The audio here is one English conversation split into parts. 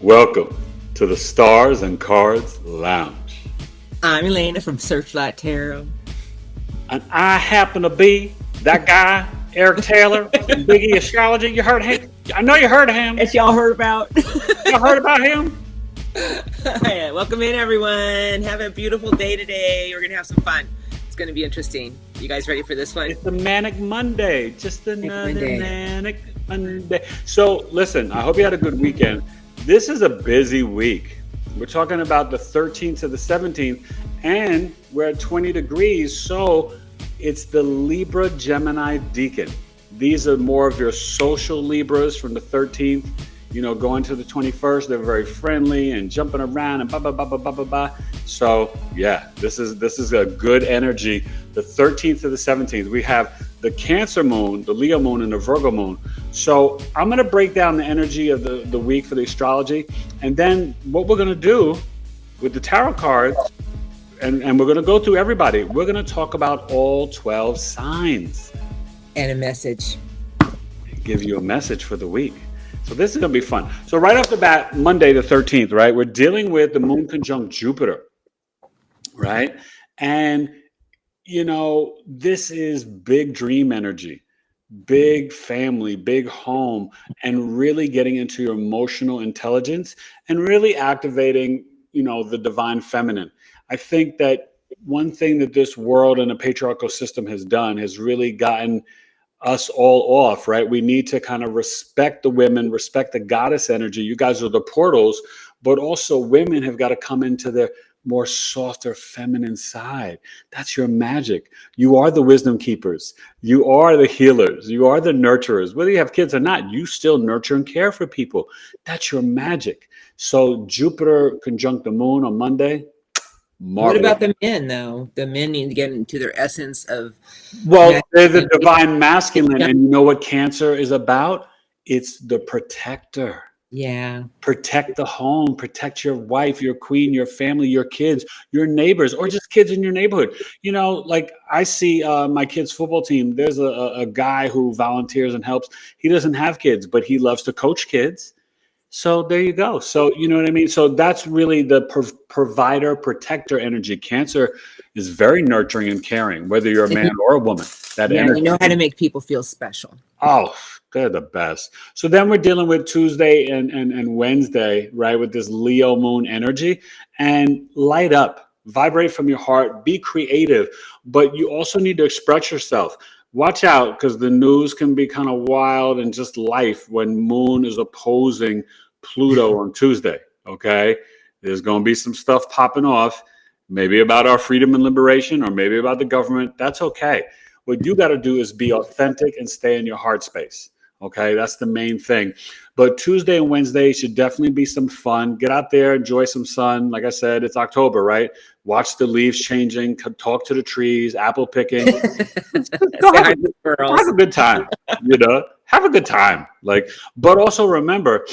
Welcome to the Stars and Cards Lounge. I'm Elena from Searchlight Tarot. And I happen to be that guy, Eric Taylor from Biggie Astrology. You heard him? I know you heard of him. That y'all heard about. You heard about him? Yeah, welcome in, everyone. Have a beautiful day today. We're going to have some fun. It's going to be interesting. You guys ready for this one? It's a Manic Monday. Just another Manic Monday. So, listen, I hope you had a good weekend. This is a busy week. We're talking about the 13th to the 17th, and we're at 20 degrees. So it's the Libra Gemini Deacon. These are more of your social Libras from the 13th, going to the 21st. They're very friendly and jumping around and blah, blah, blah, blah, blah, blah, blah. So yeah, this is a good energy. The 13th to the 17th, we have the Cancer moon, the Leo moon, and the Virgo moon. So I'm going to break down the energy of the week for the astrology. And then what we're going to do with the tarot cards, and we're going to go through everybody. We're going to talk about all 12 signs. And a message. Give you a message for the week. So this is going to be fun. So right off the bat, Monday the 13th, right? We're dealing with the moon conjunct Jupiter, right? And this is big dream energy, big family, big home, and really getting into your emotional intelligence and really activating, the divine feminine. I think that one thing that this world and the patriarchal system has done has really gotten us all off, right? We need to kind of respect the women, respect the goddess energy. You guys are the portals, but also women have got to come into the more softer feminine side. That's your magic. You are the wisdom keepers. You are the healers. You are the nurturers. Whether you have kids or not, you still nurture and care for people. That's your magic. So Jupiter conjunct the moon on Monday. Marvelous. What about the men, though? The men need to get into their essence of... Well, they're the divine masculine. And you know what Cancer is about? It's the protector. Yeah. Protect the home, protect your wife, your queen, your family, your kids, your neighbors, or just kids in your neighborhood. Like I see my kids' football team. There's a guy who volunteers and helps. He doesn't have kids, but he loves to coach kids. So there you go. So you know what I mean? So that's really the provider, protector energy. Cancer is very nurturing and caring, whether you're a man or a woman. That energy. You know how to make people feel special. Oh, they're the best. So then we're dealing with Tuesday and Wednesday, right, with this Leo moon energy. And light up, vibrate from your heart, be creative, but you also need to express yourself. Watch out, because the news can be kind of wild and just life when moon is opposing Pluto on Tuesday, okay? There's going to be some stuff popping off, maybe about our freedom and liberation or maybe about the government. That's okay. What you got to do is be authentic and stay in your heart space. Okay, that's the main thing. But Tuesday and Wednesday should definitely be some fun. Get out there, enjoy some sun. Like I said, it's October, right? Watch the leaves changing, talk to the trees, apple picking. Have a good time, have a good time. But also remember,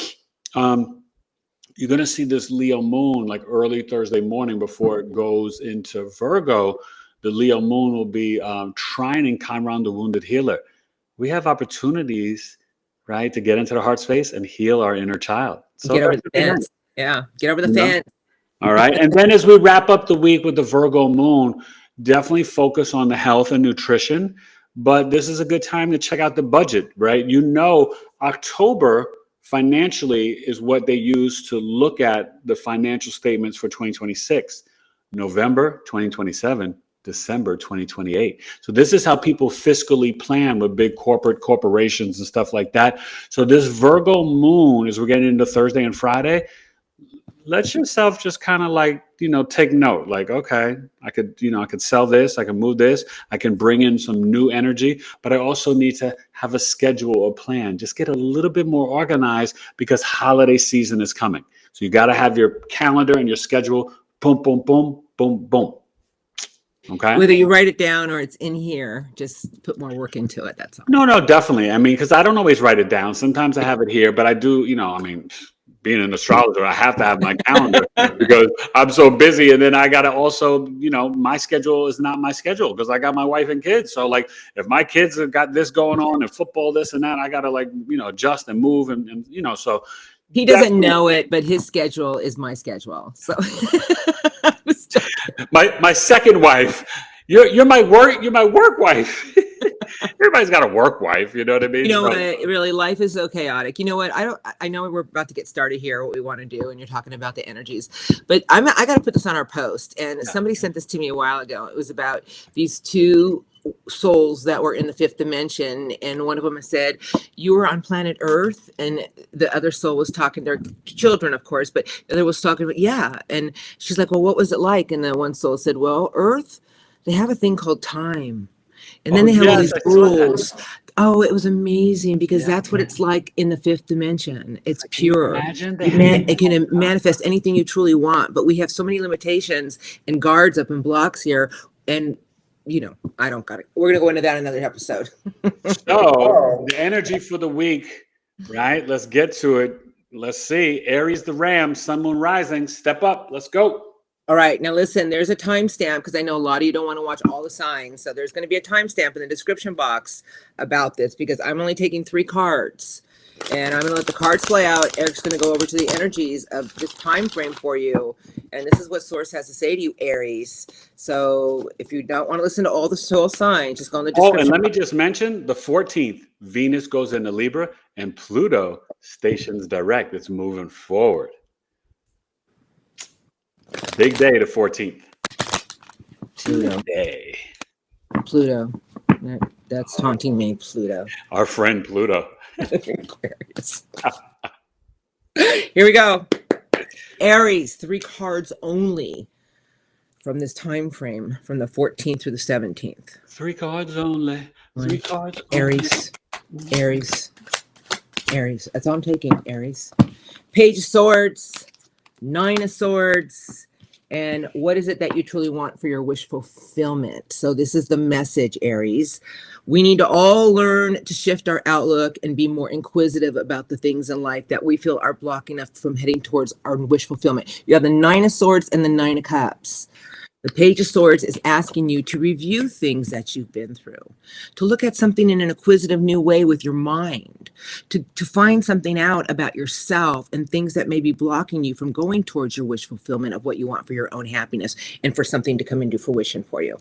you're going to see this Leo moon like early Thursday morning before it goes into Virgo. The Leo moon will be trining Chiron, the wounded healer. We have opportunities, right, to get into the heart space and heal our inner child. So get over the fence. Yeah, get over the fence. All right. And then as we wrap up the week with the Virgo moon, definitely focus on the health and nutrition. But this is a good time to check out the budget, right? October financially is what they use to look at the financial statements for 2026. November 2027. December 2028. So this is how people fiscally plan with big corporations and stuff like that. So this Virgo moon, as we're getting into Thursday and Friday, let yourself just kind of take note. Like, okay, I could sell this, I can move this, I can bring in some new energy, but I also need to have a schedule or plan. Just get a little bit more organized because holiday season is coming. So you got to have your calendar and your schedule. Boom, boom, boom, boom, boom. Okay. Whether you write it down or it's in here, just put more work into it. That's all. No, definitely. I mean, because I don't always write it down. Sometimes I have it here, but I do, being an astrologer, I have to have my calendar because I'm so busy. And then I got to also, my schedule is not my schedule because I got my wife and kids. So if my kids have got this going on and football, this and that, I got to adjust and move. And so He doesn't know it, but his schedule is my schedule. So I was joking. My second wife. You're my work wife. Everybody's got a work wife, you know what I mean? You know what? Really, life is so chaotic. You know what? I know we're about to get started here, what we want to do, and you're talking about the energies. But I got to put this on our post, and somebody sent this to me a while ago. It was about these two souls that were in the fifth dimension, and one of them said, "You were on planet Earth," and the other soul was talking. Their children, of course, but the other was talking about, yeah. And she's like, "Well, what was it like?" And the one soul said, "Well, Earth, they have a thing called time. And then they have all these rules." Oh, it was amazing because that's what it's like in the fifth dimension. It's pure. It can manifest anything you truly want, but we have so many limitations and guards up and blocks here. And, you know, I don't got it. We're going to go into that in another episode. So the energy for the week, right? Let's get to it. Let's see. Aries, the Ram, Sun, Moon, Rising. Step up. Let's go. All right, now listen, there's a timestamp because I know a lot of you don't want to watch all the signs. So there's going to be a timestamp in the description box about this because I'm only taking 3 cards. And I'm going to let the cards play out. Eric's going to go over to the energies of this time frame for you. And this is what Source has to say to you, Aries. So if you don't want to listen to all the soul signs, just go in the description. Oh, and let me just mention the 14th, Venus goes into Libra and Pluto stations direct. It's moving forward. Big day, the 14th. Pluto. Big day. Pluto. That's haunting me, Pluto. Our friend Pluto. Aquarius. Here we go. Aries, 3 cards only from this time frame, from the 14th through the 17th. 3 cards only. 3 cards only. Aries. Aries. Aries. That's all I'm taking, Aries. Page of Swords. 9 of Swords. And what is it that you truly want for your wish fulfillment? So this is the message, Aries. We need to all learn to shift our outlook and be more inquisitive about the things in life that we feel are blocking us from heading towards our wish fulfillment. You have the 9 of Swords and the 9 of Cups. The Page of Swords is asking you to review things that you've been through, to look at something in an inquisitive new way with your mind, to find something out about yourself and things that may be blocking you from going towards your wish fulfillment of what you want for your own happiness and for something to come into fruition for you.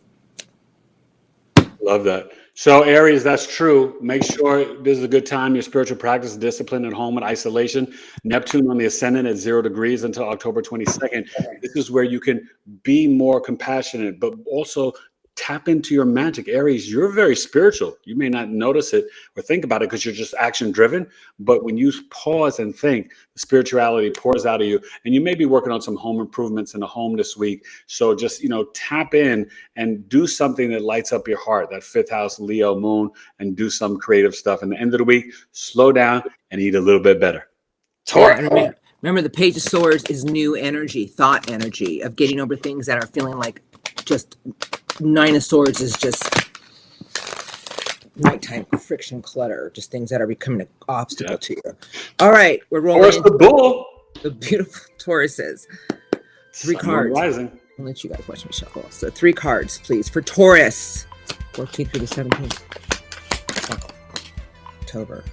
Love that. So Aries, that's true. Make sure this is a good time. Your spiritual practice, discipline at home and isolation. Neptune on the ascendant at 0 degrees until October 22nd. This is where you can be more compassionate, but also tap into your magic. Aries, you're very spiritual. You may not notice it or think about it because you're just action driven. But when you pause and think, the spirituality pours out of you. And you may be working on some home improvements in the home this week. So just, tap in and do something that lights up your heart, that 5th house Leo moon, and do some creative stuff. And the end of the week, slow down and eat a little bit better. Yeah, remember, the Page of Swords is new energy, thought energy of getting over things that are feeling like just 9 of Swords is just nighttime friction, clutter, just things that are becoming an obstacle to you. All right, we're rolling into the bull. The beautiful Tauruses. 3 cards. Rising. I'll let you guys watch me shuffle. So 3 cards, please, for Taurus. 14th through the 17th. October.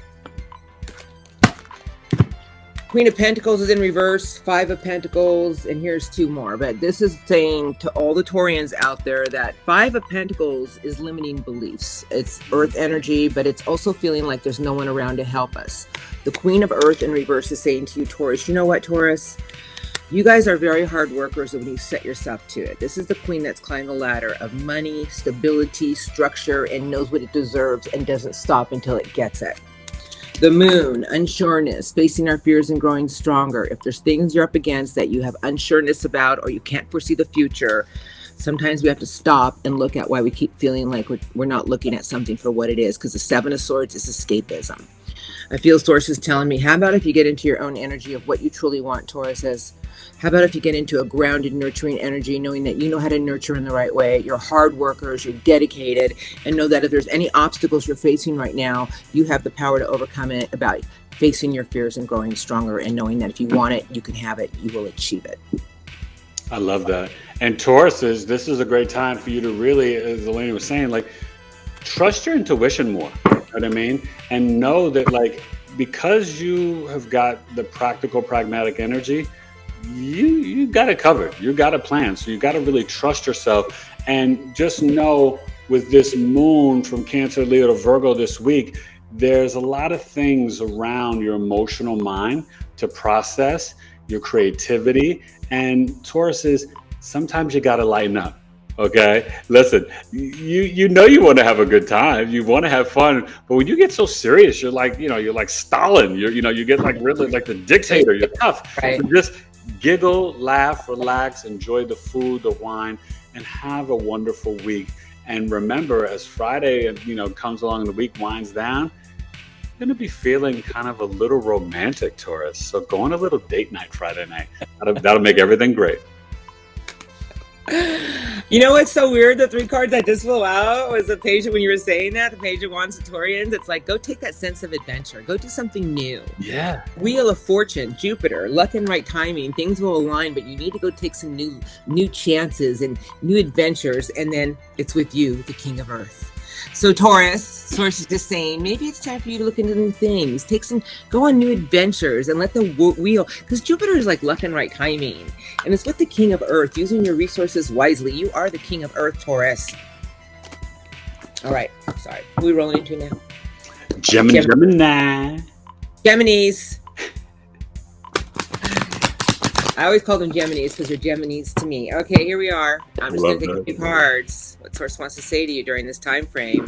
Queen of Pentacles is in reverse, 5 of Pentacles, and here's 2 more. But this is saying to all the Taurians out there that 5 of Pentacles is limiting beliefs. It's earth energy, but it's also feeling like there's no one around to help us. The Queen of Earth in reverse is saying to you, Taurus, you know what, Taurus? You guys are very hard workers when you set yourself to it. This is the queen that's climbing the ladder of money, stability, structure, and knows what it deserves and doesn't stop until it gets it. The Moon, unsureness, facing our fears and growing stronger. If there's things you're up against that you have unsureness about or you can't foresee the future, sometimes we have to stop and look at why we keep feeling like we're not looking at something for what it is, because the 7 of Swords is escapism. I feel Source is telling me, how about if you get into your own energy of what you truly want, Taurus says? How about if you get into a grounded, nurturing energy, knowing that you know how to nurture in the right way, you're hard workers, you're dedicated, and know that if there's any obstacles you're facing right now, you have the power to overcome it, about facing your fears and growing stronger and knowing that if you want it, you can have it, you will achieve it. I love that. And Tauruses, this is a great time for you to really, as Elena was saying, like, trust your intuition more. You know what I mean? And know that, like, because you have got the practical, pragmatic energy, you got it covered. You got a plan. So you got to really trust yourself, and just know with this moon from Cancer, Leo to Virgo this week, there's a lot of things around your emotional mind to process, your creativity, and Taurus is sometimes you got to lighten up. Okay, listen, you know you want to have a good time, you want to have fun, but when you get so serious, you're like, you're like Stalin. You get like really like the dictator. You're tough. Right. So just giggle, laugh, relax, enjoy the food, the wine, and have a wonderful week. And remember, as Friday, comes along and the week winds down, you're going to be feeling kind of a little romantic, Taurus. So go on a little date night Friday night. That'll make everything great. You know what's so weird? The 3 cards I just flew out was the page when you were saying that, the page of Wands and Taurians. It's like, go take that sense of adventure. Go do something new. Yeah. Wheel of Fortune, Jupiter, luck and right timing. Things will align, but you need to go take some new chances and new adventures. And then it's with you, the King of Earth. So Taurus, Source is just saying, maybe it's time for you to look into new things. Go on new adventures and let the wheel, because Jupiter is like luck and right timing. And it's with the King of Earth, using your resources wisely. You are the King of Earth, Taurus. All right, sorry. Who are we rolling into now? Gemini. Geminis. I always call them Geminis because they're Geminis to me. Okay, here we are. I'm just going to take a few cards. What Source wants to say to you during this time frame.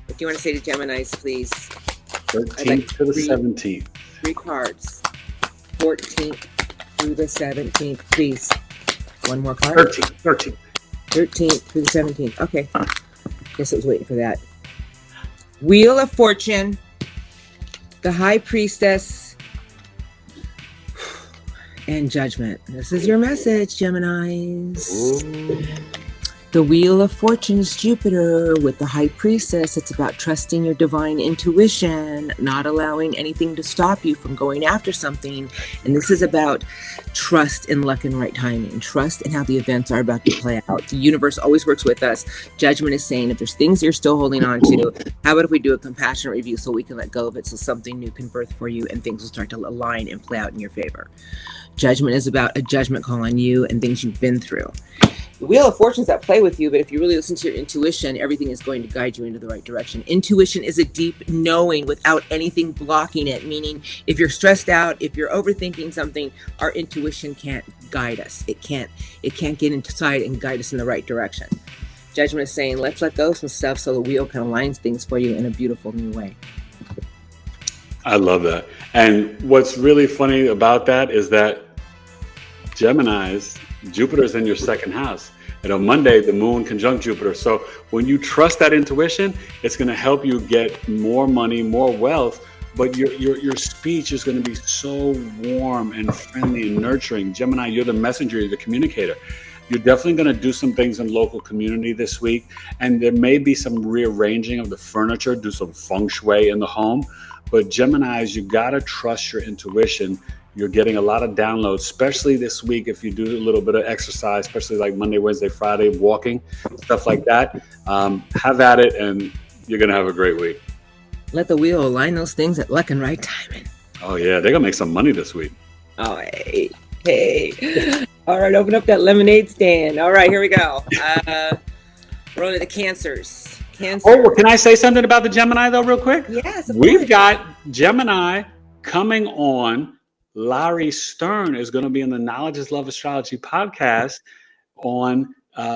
What do you want to say to Geminis, please? 13th to the 17th. 3 cards. 14th through the 17th, please. One more card. 13th. 13th through the 17th. Okay. Guess I was waiting for that. Wheel of Fortune. The High Priestess. And Judgment. This is your message, Geminis. Ooh. The Wheel of Fortune is Jupiter with the High Priestess. It's about trusting your divine intuition, not allowing anything to stop you from going after something. And this is about trust in luck and right timing. Trust in how the events are about to play out. The universe always works with us. Judgment is saying if there's things you're still holding on to, how about if we do a compassionate review so we can let go of it so something new can birth for you and things will start to align and play out in your favor. Judgment is about a judgment call on you and things you've been through. The Wheel of Fortune's at play with you, but if you really listen to your intuition, everything is going to guide you into the right direction. Intuition is a deep knowing without anything blocking it, meaning if you're stressed out, if you're overthinking something, our intuition can't guide us. It can't get inside and guide us in the right direction. Judgment is saying, let's let go of some stuff so the wheel can align things for you in a beautiful new way. I love that. And what's really funny about that is that Geminis, Jupiter's in your 2nd house. And on Monday, the moon conjunct Jupiter. So when you trust that intuition, it's going to help you get more money, more wealth. But your speech is going to be so warm and friendly and nurturing. Gemini, you're the messenger, you're the communicator. You're definitely going to do some things in local community this week. And there may be some rearranging of the furniture, do some feng shui in the home. But Geminis, you got to trust your intuition. You're getting a lot of downloads, especially this week if you do a little bit of exercise, especially like Monday, Wednesday, Friday, walking, stuff like that. Have at it, and you're going to have a great week. Let the wheel align those things at luck and right timing. Oh, yeah. They're going to make some money this week. Oh, hey. All right, open up that lemonade stand. All right, here we go. We're on to the Cancers. Cancer. Oh, can I say something about the Gemini, though, real quick? Yes. We've got Gemini coming on. Larry Stern is going to be in the Knowledge is Love Astrology podcast on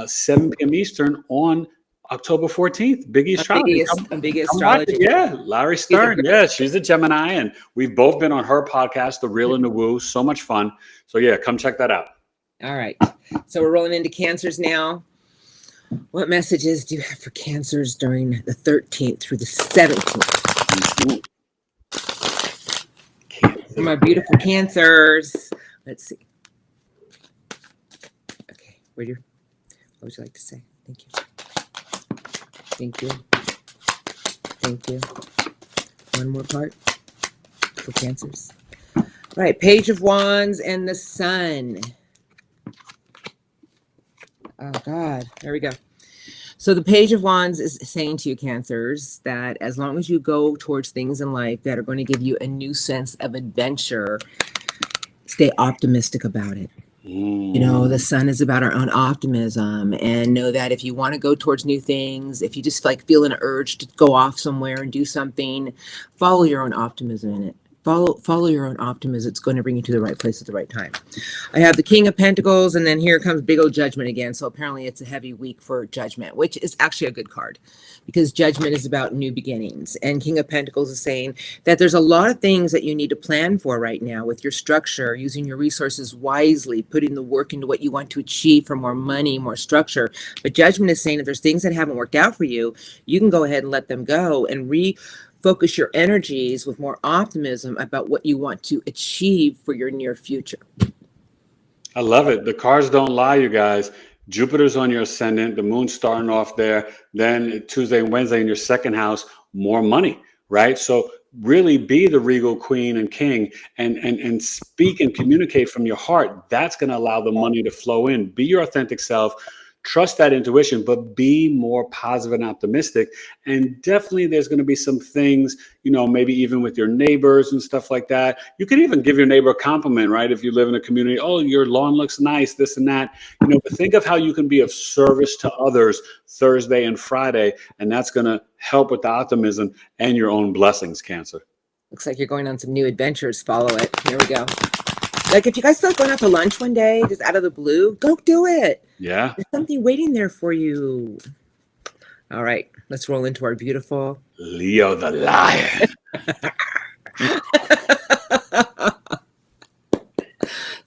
7 p.m. Eastern on October 14th. Biggie Astrology. Biggie Astrology. Yeah, Larry Stern. Yeah, she's a Gemini, and we've both been on her podcast, The Real and the Woo. So much fun. So, yeah, come check that out. All right. So we're rolling into Cancers now. What messages do you have for Cancers during the 13th through the 17th? For my beautiful Cancers. Let's see. Okay. What would you like to say? Thank you. Thank you. Thank you. One more part for Cancers. All right. Page of Wands and the Sun. Oh, God. There we go. So the Page of Wands is saying to you, Cancers, that as long as you go towards things in life that are going to give you a new sense of adventure, stay optimistic about it. You know, the sun is about our own optimism, and know that if you want to go towards new things, if you just like feel an urge to go off somewhere and do something, follow your own optimism in it. Follow your own optimism. It's going to bring you to the right place at the right time. I have the King of Pentacles, and then here comes big old Judgment again. So apparently it's a heavy week for Judgment, which is actually a good card because Judgment is about new beginnings. And King of Pentacles is saying that there's a lot of things that you need to plan for right now with your structure, using your resources wisely, putting the work into what you want to achieve for more money, more structure. But Judgment is saying if there's things that haven't worked out for you, you can go ahead and let them go and focus your energies with more optimism about what you want to achieve for your near future. I love it. The cards don't lie, you guys. Jupiter's on your ascendant, the moon's starting off there. Then Tuesday and Wednesday in your second house, more money, right? So really be the regal queen and king and speak and communicate from your heart. That's going to allow the money to flow in. Be your authentic self. Trust that intuition, but be more positive and optimistic. And definitely there's going to be some things, you know, maybe even with your neighbors and stuff like that. You can even give your neighbor a compliment, right? If you live in a community, oh, your lawn looks nice, this and that. You know, but think of how you can be of service to others Thursday and Friday, and that's going to help with the optimism and your own blessings, Cancer. Looks like you're going on some new adventures. Follow it. Here we go. Like if you guys feel like going out to lunch one day, just out of the blue, go do it. Yeah. There's something waiting there for you. All right, let's roll into our beautiful Leo the Lion.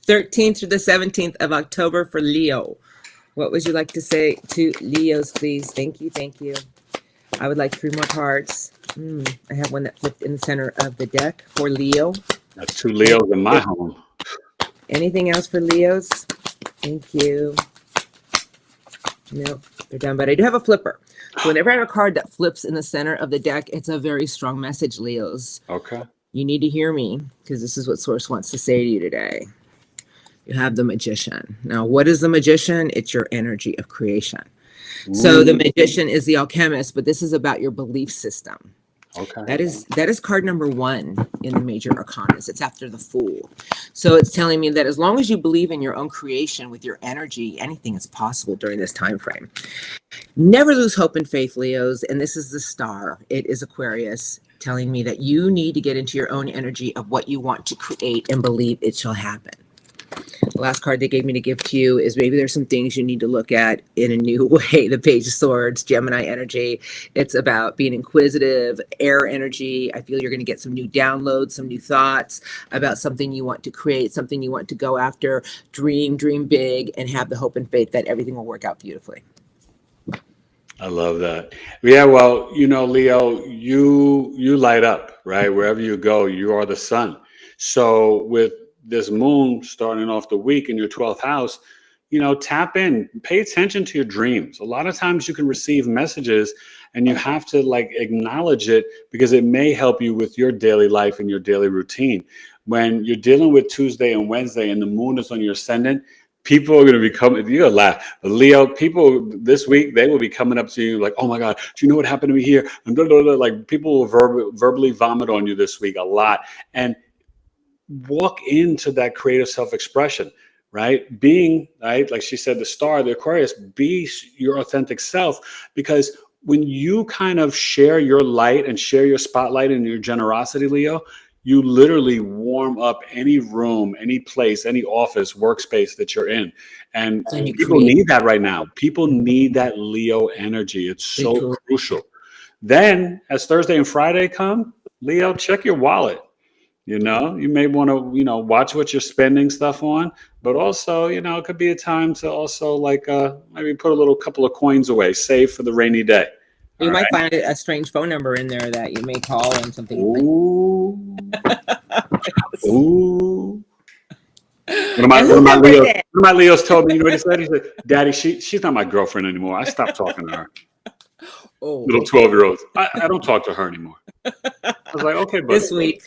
13th through the 17th of October for Leo. What would you like to say to Leos, please? Thank you. Thank you. I would like 3 more cards. I have one that flipped in the center of the deck for Leo. That's 2 Leos in my home. Anything else for Leos? Thank you. No, they're done, but I do have a flipper. So whenever I have a card that flips in the center of the deck, it's a very strong message, Leos. Okay. You need to hear me because this is what Source wants to say to you today. You have the Magician. Now, what is the Magician? It's your energy of creation. So the Magician is the alchemist, but this is about your belief system. Okay. That is card number 1 in the major arcanas. It's after the Fool. So it's telling me that as long as you believe in your own creation with your energy, anything is possible during this time frame. Never lose hope and faith, Leos. And this is the Star. It is Aquarius, telling me that you need to get into your own energy of what you want to create and believe it shall happen. The last card they gave me to give to you is maybe there's some things you need to look at in a new way. The Page of Swords, Gemini energy. It's about being inquisitive, air energy. I feel you're going to get some new downloads, some new thoughts about something you want to create, something you want to go after. Dream big, and have the hope and faith that everything will work out beautifully. I love that. Yeah, well, you know, Leo, you light up, right? Wherever you go, you are the sun. So with this moon starting off the week in your 12th house, you know, tap in, pay attention to your dreams. A lot of times you can receive messages and you have to like acknowledge it because it may help you with your daily life and your daily routine. When you're dealing with Tuesday and Wednesday and the moon is on your ascendant, people are going to be coming, you're going to laugh. Leo, people this week, they will be coming up to you like, oh my God, do you know what happened to me here? And blah, blah, blah. Like people will verbally vomit on you this week a lot. And walk into that creative self-expression, right? Being, right, like she said, the Star, the Aquarius, be your authentic self. Because when you kind of share your light and share your spotlight and your generosity, Leo, you literally warm up any room, any place, any office, workspace that you're in. And people need that right now. People need that Leo energy. It's so crucial. Then as Thursday and Friday come, Leo, check your wallet. You know, you may want to, you know, watch what you're spending stuff on, but also, you know, it could be a time to also like maybe put a couple of coins away, save for the rainy day. You might find a strange phone number in there that you may call and something. Ooh. Ooh. One of my Leos told me, you know what he said? He said, Daddy, she's not my girlfriend anymore. I stopped talking to her. Oh, little 12-year-olds. I don't talk to her anymore. I was like, okay, buddy. This week.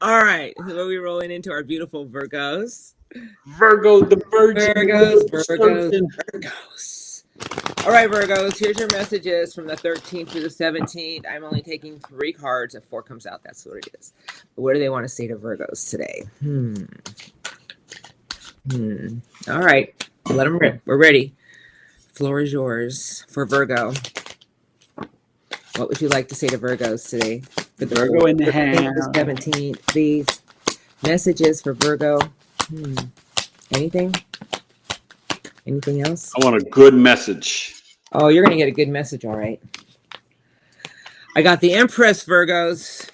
All right. So are we rolling into our beautiful Virgos? Virgo, the Virgin. Virgos. All right, Virgos, here's your messages from the 13th through the 17th. I'm only taking 3 cards. If 4 comes out, that's what it is. But what do they want to say to Virgos today? All right, let them rip. We're ready. Floor is yours for Virgo. What would you like to say to Virgos today? For the Virgo in the hand. 17th, please. Messages for Virgo. Anything? Anything else? I want a good message. Oh, you're going to get a good message, all right. I got the Empress, Virgos.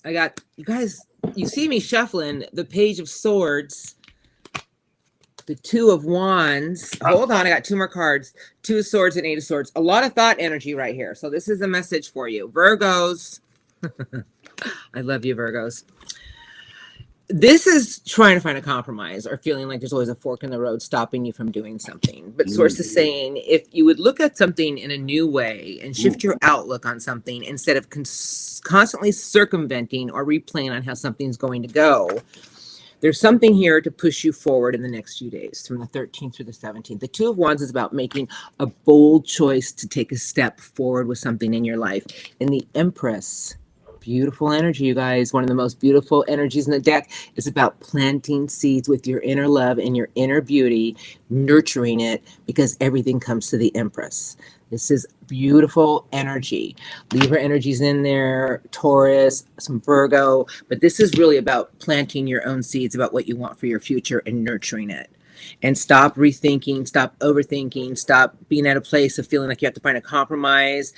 I got, you guys, you see me shuffling the Page of Swords, the 2 of Wands. Hold on, I got 2 more cards. 2 of Swords and 8 of Swords. A lot of thought energy right here. So this is a message for you. Virgos. I love you, Virgos. This is trying to find a compromise or feeling like there's always a fork in the road stopping you from doing something. But Source is saying if you would look at something in a new way and shift your outlook on something instead of constantly circumventing or replaying on how something's going to go, there's something here to push you forward in the next few days from the 13th through the 17th. The 2 of Wands is about making a bold choice to take a step forward with something in your life. And the Empress, beautiful energy, you guys. One of the most beautiful energies in the deck is about planting seeds with your inner love and your inner beauty, nurturing it, because everything comes to the Empress. This is beautiful energy. Libra energy's in there, Taurus, some Virgo, but this is really about planting your own seeds about what you want for your future and nurturing it. And stop rethinking, stop overthinking, stop being at a place of feeling like you have to find a compromise.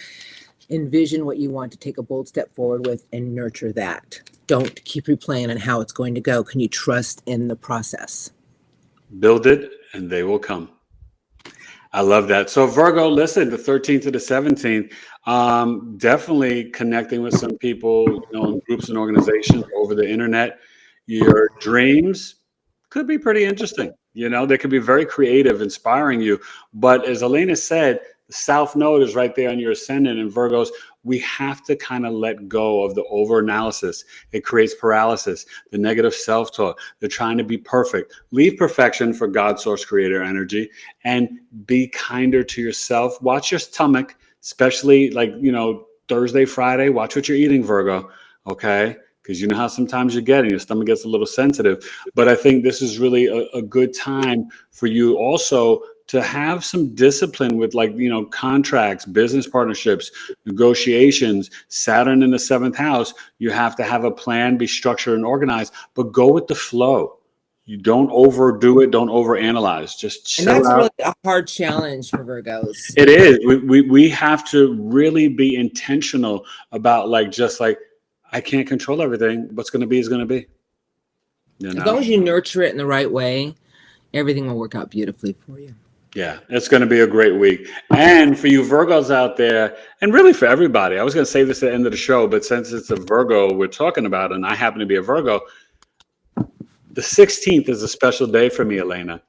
Envision what you want to take a bold step forward with and nurture that. Don't keep replaying on how it's going to go. Can you trust in the process? Build it and they will come. I love that. So Virgo, listen, the 13th to the 17th, definitely connecting with some people, you know, in groups and organizations over the internet. Your dreams could be pretty interesting. You know, they could be very creative, inspiring you. But as Elena said, the South Node is right there on your ascendant, and Virgos, we have to kind of let go of the over-analysis. It creates paralysis, the negative self-talk, the trying to be perfect. Leave perfection for God, source, creator energy, and be kinder to yourself. Watch your stomach, especially like, you know, Thursday, Friday. Watch what you're eating, Virgo, okay? Because you know how sometimes you get and your stomach gets a little sensitive. But I think this is really a good time for you also to have some discipline with, like, you know, contracts, business partnerships, negotiations. Saturn in the 7th house, you have to have a plan, be structured and organized, but go with the flow. You don't overdo it, don't overanalyze. Just chill out. And that's really a hard challenge for Virgos. It is. We have to really be intentional about, like, just like, I can't control everything. What's going to be is going to be. You know? As long as you nurture it in the right way, everything will work out beautifully for you. Yeah, it's going to be a great week. And for you Virgos out there, and really for everybody, I was going to say this at the end of the show, but since it's a Virgo we're talking about, and I happen to be a Virgo, the 16th is a special day for me, Elena.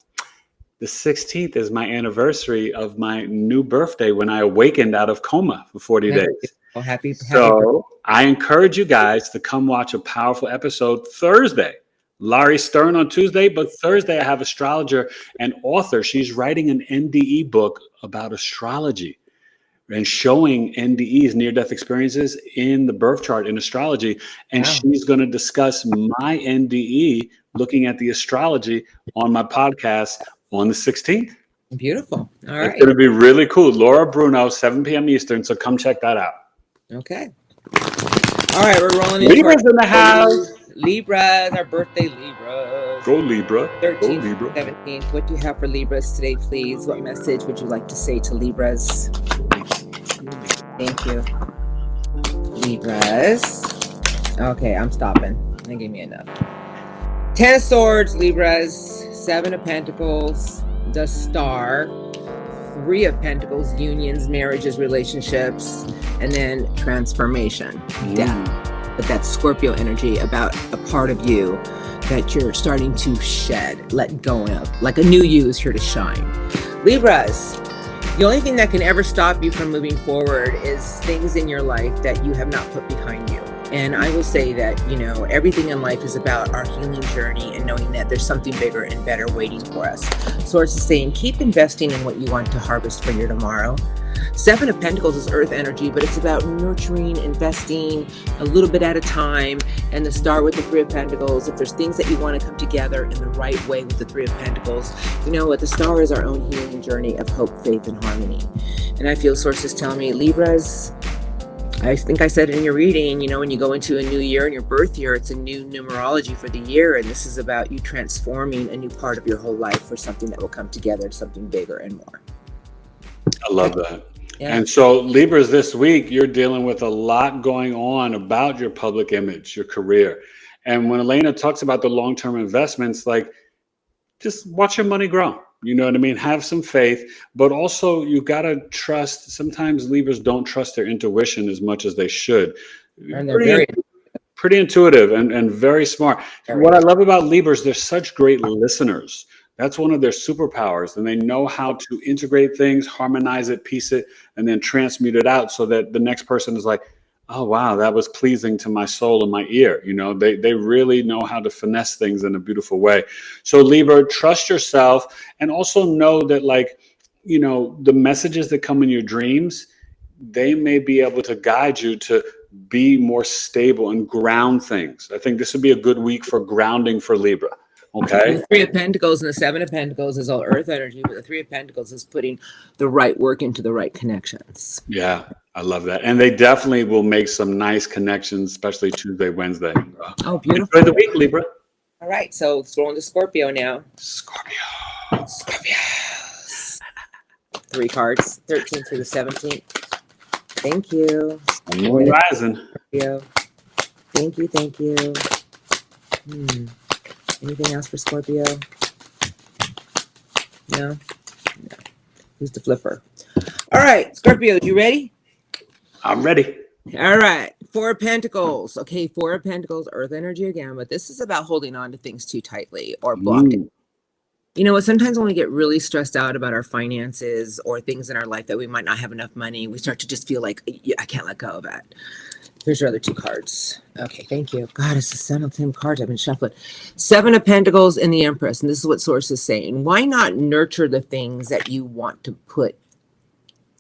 The 16th is my anniversary of my new birthday when I awakened out of coma for 40 days. Well, happy So I encourage you guys to come watch a powerful episode Thursday. Laurie Stern on Tuesday, but Thursday I have astrologer and author. She's writing an NDE book about astrology and showing NDEs, near-death experiences, in the birth chart in astrology. And she's going to discuss my NDE, looking at the astrology, on my podcast on the 16th. Beautiful. All right. It's going to be really cool. Laura Bruno, 7 p.m. Eastern. So come check that out. Okay. All right, we're rolling into Libra's in the house. Libras, our birthday Libras. Go Libra. 13th, Go Libra. 17th. What do you have for Libras today, please? What message would you like to say to Libras? Thank you. Libras. Okay, I'm stopping. They gave me enough. 10 of Swords, Libras. 7 of Pentacles, the Star. 3 of Pentacles, unions, marriages, relationships, and then transformation, death. But that's Scorpio energy, about a part of you that you're starting to shed, let go of. Like a new you is here to shine. Libras, the only thing that can ever stop you from moving forward is things in your life that you have not put behind you. And I will say that, everything in life is about our healing journey and knowing that there's something bigger and better waiting for us. Source is saying, keep investing in what you want to harvest for your tomorrow. Seven of Pentacles is earth energy, but it's about nurturing, investing a little bit at a time. And the star with the Three of Pentacles, if there's things that you want to come together in the right way with the Three of Pentacles, you know what? The star is our own healing journey of hope, faith, and harmony. And I feel sources tell me, Libras, I think I said it in your reading, when you go into a new year in your birth year, it's a new numerology for the year. And this is about you transforming a new part of your whole life for something that will come together, something bigger and more. I love that. Yeah. And so Libras, this week, you're dealing with a lot going on about your public image, your career. And when Elena talks about the long-term investments, like, just watch your money grow. You know what I mean? Have some faith, but also you got to trust. Sometimes Libras don't trust their intuition as much as they should. And they're pretty intuitive and very smart. What I love about Libras, they're such great listeners. That's one of their superpowers. And they know how to integrate things, harmonize it, piece it, and then transmute it out so that the next person is like, oh, wow, that was pleasing to my soul and my ear. They really know how to finesse things in a beautiful way. So Libra, trust yourself, and also know that, the messages that come in your dreams, they may be able to guide you to be more stable and ground things. I think this would be a good week for grounding for Libra. Okay. The Three of Pentacles and the Seven of Pentacles is all earth energy, but the Three of Pentacles is putting the right work into the right connections. Yeah, I love that. And they definitely will make some nice connections, especially Tuesday, Wednesday. Oh, beautiful. Enjoy the week, Libra. All right, so let's roll into Scorpio now. Scorpio. 3 cards, 13th through the 17th. Thank you. Moon rising. Scorpio. Thank you. Anything else for Scorpio? No? Who's the flipper? All right, Scorpio, you ready? I'm ready. All right. 4 of Pentacles. Okay, 4 of Pentacles, earth energy again, but this is about holding on to things too tightly or blocking. You know what? Sometimes when we get really stressed out about our finances or things in our life that we might not have enough money, we start to just feel like, I can't let go of that. Here's your other 2 cards. Okay, thank you. God, it's the same cards I've been shuffling. 7 of Pentacles and the Empress. And this is what Source is saying. Why not nurture the things that you want to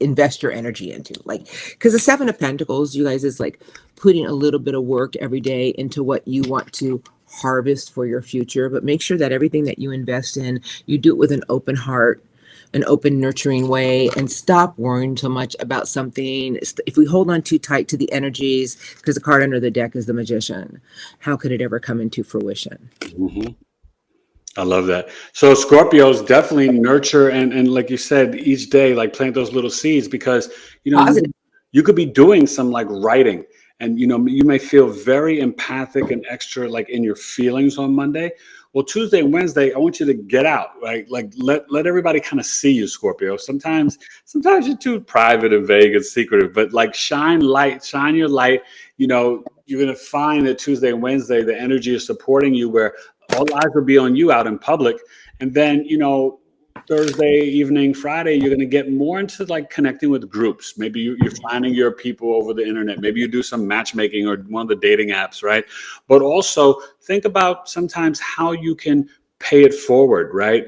invest your energy into? Because the 7 of Pentacles, you guys, is like putting a little bit of work every day into what you want to harvest for your future. But make sure that everything that you invest in, you do it with an open heart, an open, nurturing way, and stop worrying so much about something. If we hold on too tight to the energies, because the card under the deck is the Magician, how could it ever come into fruition? I love that. So Scorpios definitely nurture and like you said, each day, plant those little seeds, because, you could be doing some writing, and, you may feel very empathic and extra in your feelings on Monday. Well, Tuesday and Wednesday, I want you to get out, right? Let everybody kind of see you, Scorpio. Sometimes you're too private and vague and secretive, but shine your light. You're going to find that Tuesday and Wednesday, the energy is supporting you, where all eyes will be on you out in public. And then, Thursday evening, Friday, you're going to get more into connecting with groups. Maybe you're finding your people over the internet. Maybe you do some matchmaking or one of the dating apps, right? But also think about sometimes how you can pay it forward, right?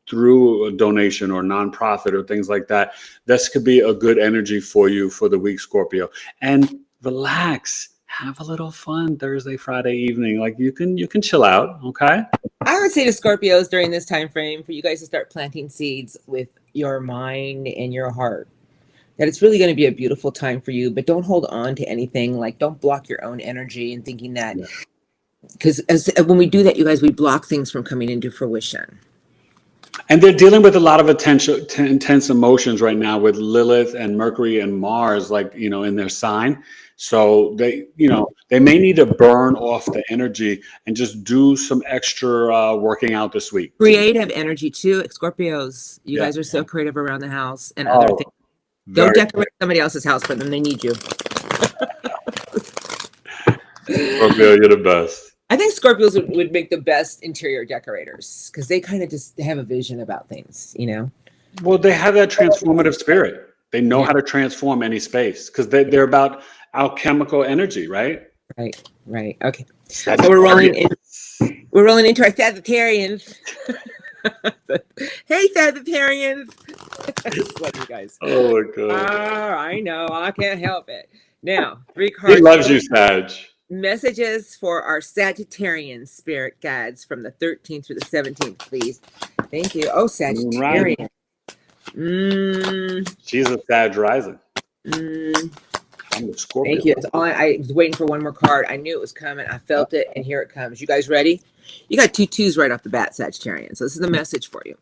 Through a donation or nonprofit or things like that. This could be a good energy for you for the week, Scorpio. And relax. Have a little fun Thursday, Friday evening. You can chill out, okay? I would say to Scorpios during this time frame for you guys to start planting seeds with your mind and your heart. That it's really going to be a beautiful time for you, but don't hold on to anything. Don't block your own energy and thinking that, because when we do that, you guys, we block things from coming into fruition. And they're dealing with a lot of intense emotions right now with Lilith and Mercury and Mars, in their sign. So they may need to burn off the energy and just do some extra working out this week. Creative energy too, Scorpios. You guys are so creative around the house and other things. Don't decorate somebody else's house for them. They need you. Scorpio, you're the best. I think Scorpios would make the best interior decorators because they kind of just have a vision about things, Well, they have that transformative spirit. They know how to transform any space because they're about alchemical energy, right? Right. Okay. So we're rolling into our Sagittarians. Hey, Sagittarians. Love you guys. Oh my God. I know. I can't help it. Now, 3 He cards. loves you, Sag. Messages for our Sagittarian spirit guides from the 13th through the 17th, please. Thank you. Oh, Sagittarian. She's a Sag rising. I'm a Scorpio. Thank you. That's all I was waiting for one more card. I knew it was coming. I felt it, and here it comes. You guys ready? You got 2 twos right off the bat, Sagittarian. So this is the message for you.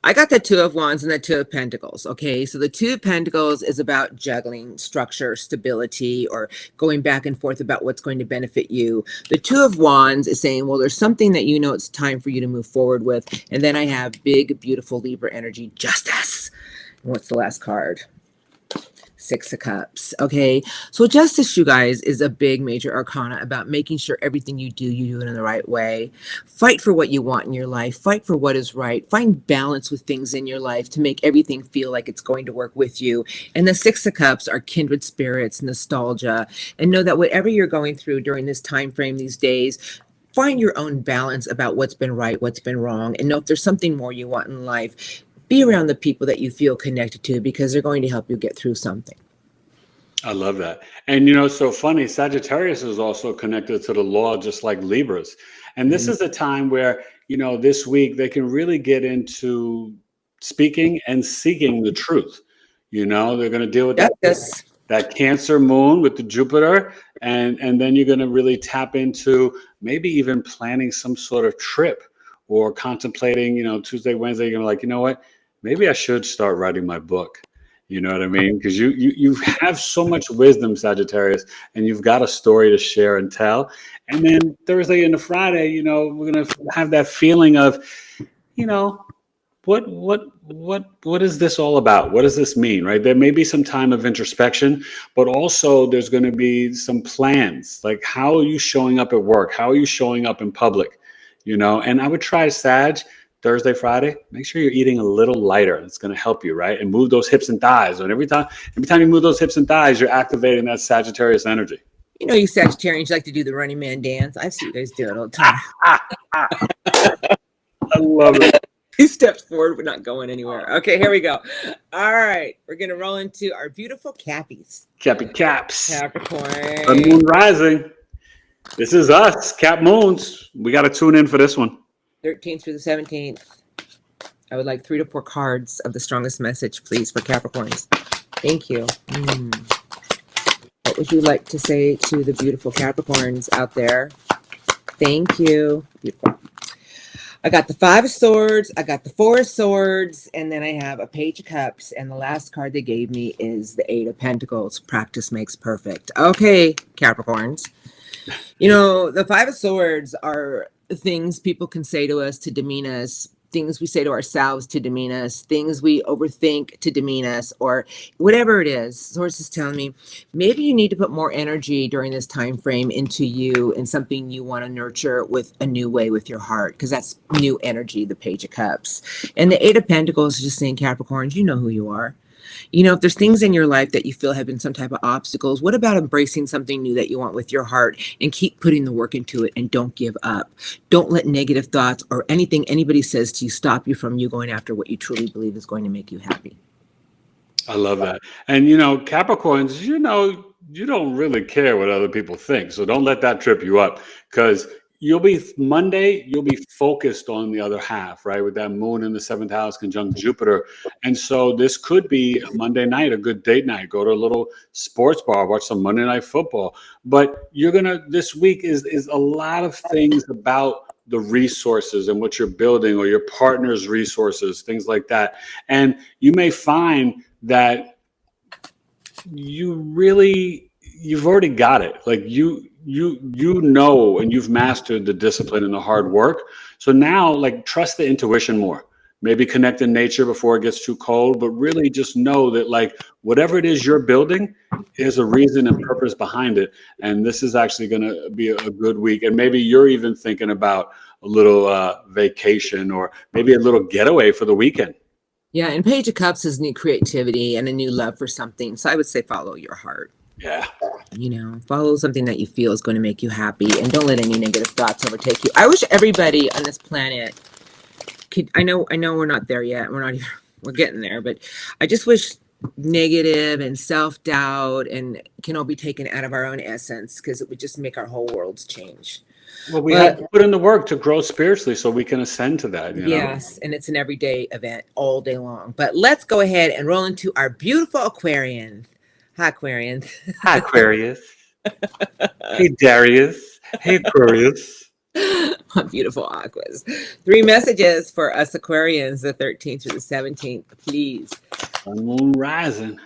I got the 2 of Wands and the 2 of Pentacles. Okay, so the 2 of Pentacles is about juggling, structure, stability, or going back and forth about what's going to benefit you. The 2 of Wands is saying, well, there's something that you know it's time for you to move forward with. And then I have big, beautiful Libra energy, justice. And what's the last card? 6 of Cups. Okay, so justice, you guys, is a big major arcana about making sure everything you do it in the right way. Fight for what you want in your life. Fight for what is right. Find balance with things in your life to make everything feel like it's going to work with you. And the 6 of Cups are kindred spirits, nostalgia, and know that whatever you're going through during this time frame, these days, find your own balance about what's been right, what's been wrong, and know if there's something more you want in life. Be around the people that you feel connected to because they're going to help you get through something. I love that. And, you know, it's so funny. Sagittarius is also connected to the law, just like Libras. And this is a time where, you know, this week they can really get into speaking and seeking the truth. You know, they're going to deal with that Cancer moon with the Jupiter. And then you're going to really tap into maybe even planning some sort of trip or contemplating, you know, Tuesday, Wednesday, you're going to be like, you know what? Maybe I should start writing my book. You know what I mean? Because you have so much wisdom, Sagittarius, and you've got a story to share and tell. And then Thursday into Friday, you know, we're gonna have that feeling of, you know, what is this all about? What does this mean? Right? There may be some time of introspection, but also there's going to be some plans. Like, how are you showing up at work? How are you showing up in public? You know, and I would try, Sag, Thursday, Friday, make sure you're eating a little lighter. It's going to help you, right? And move those hips and thighs. And every time you move those hips and thighs, you're activating that Sagittarius energy. You know, you Sagittarians like to do the running man dance. I see you guys do it all the time. I love it. 2 steps forward, but not going anywhere. Okay, here we go. All right, we're going to roll into our beautiful Cappies. Cappy Caps. Capricorn. Sun, moon, rising. This is us, Cap Moons. We got to tune in for this one. 13th through the 17th. I would like 3 to 4 cards of the strongest message, please, for Capricorns. Thank you. What would you like to say to the beautiful Capricorns out there? Thank you. Beautiful. I got the 5 of Swords, I got the 4 of Swords, and then I have a Page of Cups, and the last card they gave me is the 8 of Pentacles. Practice makes perfect. Okay, Capricorns. You know, the 5 of Swords are things people can say to us to demean us, things we say to ourselves to demean us, things we overthink to demean us, or whatever it is. Source is telling me maybe you need to put more energy during this time frame into you and something you want to nurture with a new way with your heart, because that's new energy, the Page of Cups. And the 8 of Pentacles is just saying, Capricorns, you know who you are. You know, if there's things in your life that you feel have been some type of obstacles, what about embracing something new that you want with your heart and keep putting the work into it and don't give up? Don't let negative thoughts or anything anybody says to you stop you from you going after what you truly believe is going to make you happy. I love that. And, you know, Capricorns, you know, you don't really care what other people think. So don't let that trip you up, because you'll be focused on the other half, right? With that moon in the 7th house conjunct Jupiter. And so this could be a Monday night, a good date night, go to a little sports bar, watch some Monday Night Football. But this week is a lot of things about the resources and what you're building, or your partner's resources, things like that. And you may find that you've already got it. Like you know, and you've mastered the discipline and the hard work. So now, like, trust the intuition more. Maybe connect in nature before it gets too cold, but really just know that, like, whatever it is you're building, there's a reason and purpose behind it. And this is actually going to be a good week. And maybe you're even thinking about a little vacation, or maybe a little getaway for the weekend. Yeah, and Page of Cups is new creativity and a new love for something. So I would say follow your heart. Yeah. You know, follow something that you feel is going to make you happy, and don't let any negative thoughts overtake you. I wish everybody on this planet could, I know we're not there yet. We're not even, we're getting there, but I just wish negative and self-doubt and can all be taken out of our own essence, because it would just make our whole worlds change. Well, we have But to put in the work to grow spiritually so we can ascend to that, you know? yes, and it's an everyday event all day long. But let's go ahead and roll into our beautiful Aquarian. Hi, Aquarians. Hi, Aquarius. Hey, Darius. Hey, Aquarius. Beautiful Aquas. 3 messages for us Aquarians, the 13th through the 17th, please. Sun, moon, rising.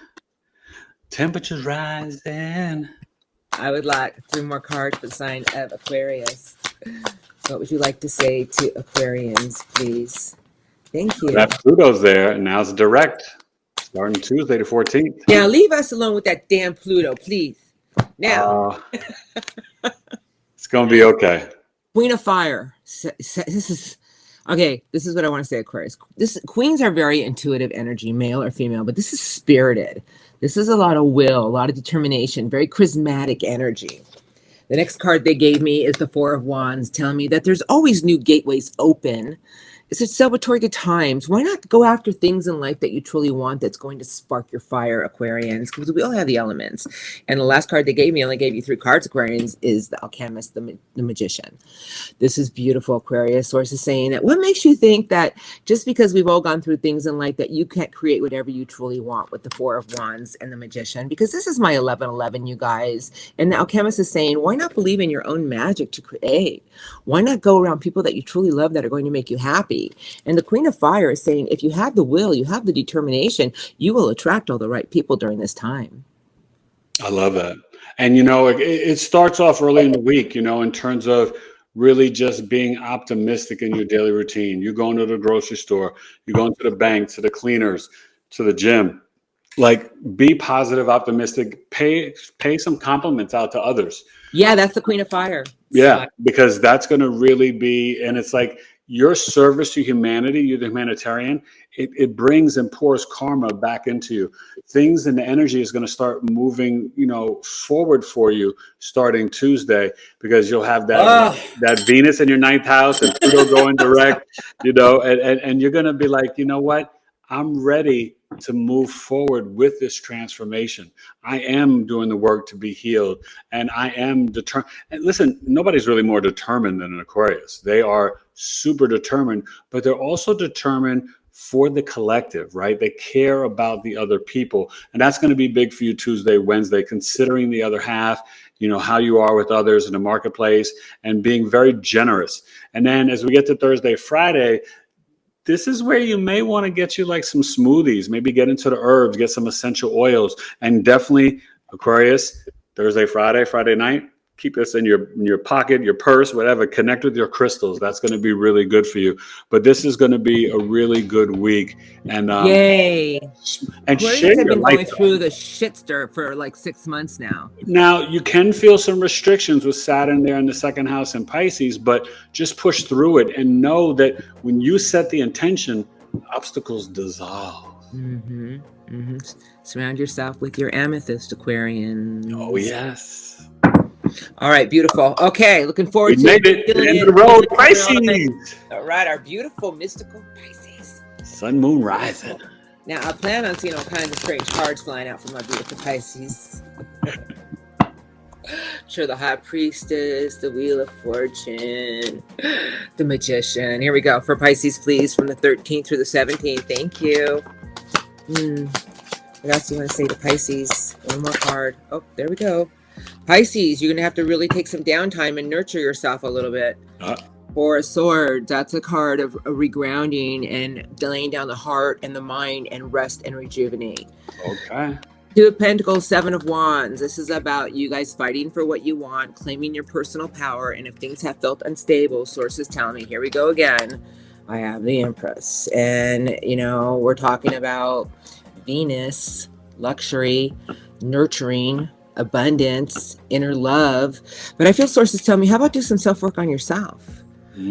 Temperatures rising. I would like 3 more cards for the sign of Aquarius. What would you like to say to Aquarians, please? Thank you. That Pluto's there, and now it's direct, starting Tuesday the 14th. Now, leave us alone with that damn Pluto, please. Now. It's going to be okay. Queen of Fire. This is okay. This is what I want to say, Aquarius. Queens are very intuitive energy, male or female, but this is spirited. This is a lot of will, a lot of determination, very charismatic energy. The next card they gave me is the 4 of Wands, telling me that there's always new gateways open. It's a celebratory good times. Why not go after things in life that you truly want that's going to spark your fire, Aquarians? Because we all have the elements. And the last card they gave me, only gave you 3 cards, Aquarians, is the Alchemist, the Magician. This is beautiful, Aquarius. Source is saying that what makes you think that just because we've all gone through things in life that you can't create whatever you truly want with the 4 of Wands and the Magician? Because this is my 1111, you guys. And the Alchemist is saying, why not believe in your own magic to create? Why not go around people that you truly love that are going to make you happy? And the Queen of Fire is saying, if you have the will, you have the determination, you will attract all the right people during this time. I love that. And, you know, it starts off early in the week, you know, in terms of really just being optimistic in your daily routine. You're going to the grocery store, you're going to the bank, to the cleaners, to the gym. Like, be positive, optimistic, pay some compliments out to others. Yeah, that's the Queen of Fire. Yeah, because that's going to really be, and it's like, your service to humanity, you're the humanitarian, it brings and pours karma back into you. Things and the energy is going to start moving, you know, forward for you starting Tuesday, because you'll have that Venus in your 9th house and Pluto going direct, you know, and you're going to be like, you know what? I'm ready to move forward with this transformation. I am doing the work to be healed, and I am determined. And listen, nobody's really more determined than an Aquarius. They are super determined, but they're also determined for the collective, right? They care about the other people. And that's going to be big for you Tuesday, Wednesday, considering the other half, you know, how you are with others in the marketplace, and being very generous. And then as we get to Thursday, Friday, this is where you may want to get you like some smoothies, maybe get into the herbs, get some essential oils, and definitely Aquarius, Thursday, Friday night, keep this in your pocket, your purse, whatever. Connect with your crystals. That's going to be really good for you. But this is going to be a really good week. And yay! And Aquarians share have your been life going through the shit stir for like 6 months now. Now, you can feel some restrictions with Saturn there in the 2nd house in Pisces, but just push through it and know that when you set the intention, obstacles dissolve. Surround yourself with your amethyst, Aquarian. Oh, yes. All right, beautiful. Okay, looking forward to made it. End the road, Pisces. All right, our beautiful mystical Pisces. Sun, moon, rising. Now, I plan on seeing all kinds of strange cards flying out from my beautiful Pisces. Sure, the High Priestess, the Wheel of Fortune, the Magician. Here we go. For Pisces, please, from the 13th through the 17th. Thank you. What else do you want to say to Pisces? One more card. Oh, there we go. Pisces, you're going to have to really take some downtime and nurture yourself a little bit. Four of Swords, that's a card of regrounding and laying down the heart and the mind and rest and rejuvenate. Okay. Two of Pentacles, Seven of Wands. This is about you guys fighting for what you want, claiming your personal power. And if things have felt unstable, sources tell me, here we go again. I have the Empress. And, you know, we're talking about Venus, luxury, nurturing, abundance, inner love. But I feel sources tell me, how about do some self-work on yourself?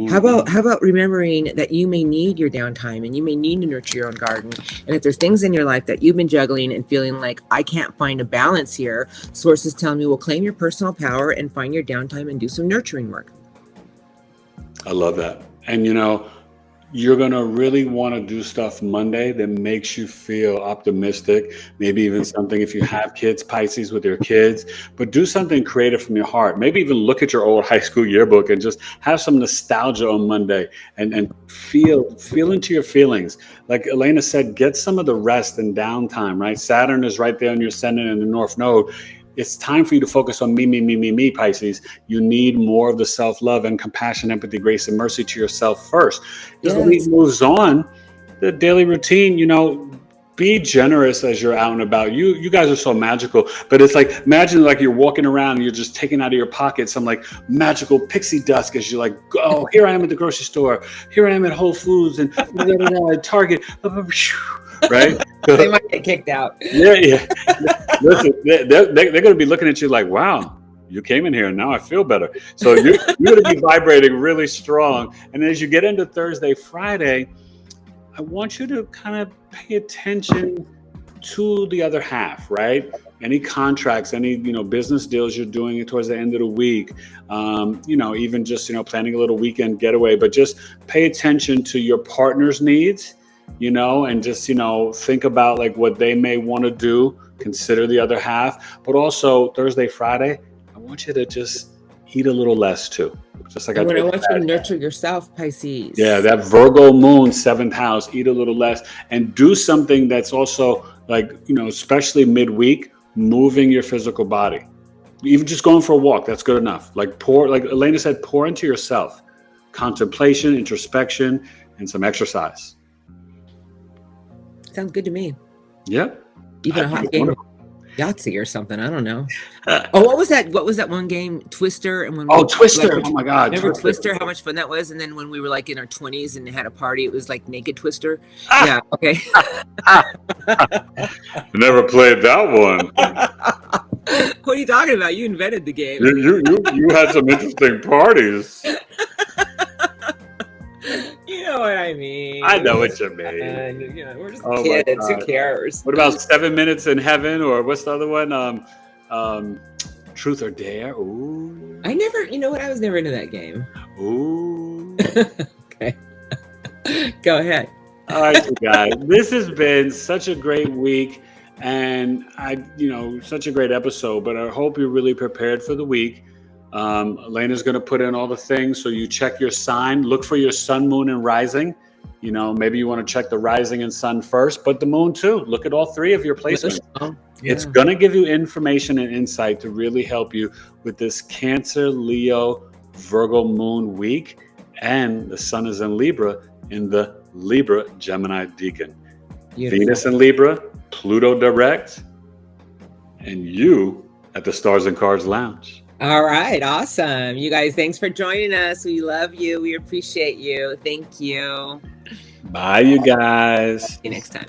How about remembering that you may need your downtime and you may need to nurture your own garden? And if there's things in your life that you've been juggling and feeling like I can't find a balance here, sources tell me, well, claim your personal power and find your downtime and do some nurturing work. I love that. And you're going to really want to do stuff Monday that makes you feel optimistic, maybe even something, if you have kids, Pisces, with your kids, but do something creative from your heart. Maybe even look at your old high school yearbook and just have some nostalgia on Monday and feel into your feelings. Like Elena said, get some of the rest and downtime, right? Saturn is right there on your ascendant in the North Node. It's time for you to focus on me, Pisces. You need more of the self-love and compassion, empathy, grace, and mercy to yourself first. Because the week moves on, the daily routine, be generous as you're out and about. You guys are so magical, but it's like, imagine like you're walking around and you're just taking out of your pocket some like magical pixie dust as you're like, oh, here I am at the grocery store. Here I am at Whole Foods and Target. Right? They might get kicked out. Yeah. Listen, they're going to be looking at you like, wow, you came in here and now I feel better. So you're going to be vibrating really strong. And as you get into Thursday, Friday, I want you to kind of pay attention to the other half, right? Any contracts, any, business deals you're doing towards the end of the week, even just, planning a little weekend getaway, but just pay attention to your partner's needs, and just, think about like what they may want to do, consider the other half, but also Thursday, Friday, I want you to just eat a little less too. Just like I want you to nurture yourself, Pisces. Yeah, that Virgo moon, 7th house, eat a little less and do something that's also like, especially midweek, moving your physical body. Even just going for a walk, that's good enough. Like Elena said, pour into yourself. Contemplation, introspection, and some exercise. Sounds good to me. Yep. Even a hot game of Yahtzee or something. I don't know. What was that one game? Twister. And Twister. Oh my God. Remember Twister? How much fun that was? And then when we were like in our 20s and had a party, it was like Naked Twister. Yeah. Okay. Never played that one. What are you talking about? You invented the game. You had some interesting parties. You know what I mean. I know what you mean. We're just kids. Who cares? What about 7 Minutes in Heaven, or what's the other one? Truth or Dare. Ooh. I was never into that game. Ooh. Okay. Go ahead. All right, you guys. This has been such a great week, and such a great episode. But I hope you're really prepared for the week. Elena's going to put in all the things, so you check your sign, look for your sun, moon, and rising. Maybe you want to check the rising and sun first, but the moon too. Look at all three of your placements. Yeah. It's going to give you information and insight to really help you with this Cancer, Leo, Virgo moon week. And the sun is in Libra in the Libra Gemini Deacon. Beautiful. Venus in Libra, Pluto direct, and you at the Stars and Cards Lounge. All right. Awesome. You guys, thanks for joining us. We love you. We appreciate you. Thank you. Bye, you guys. See you next time.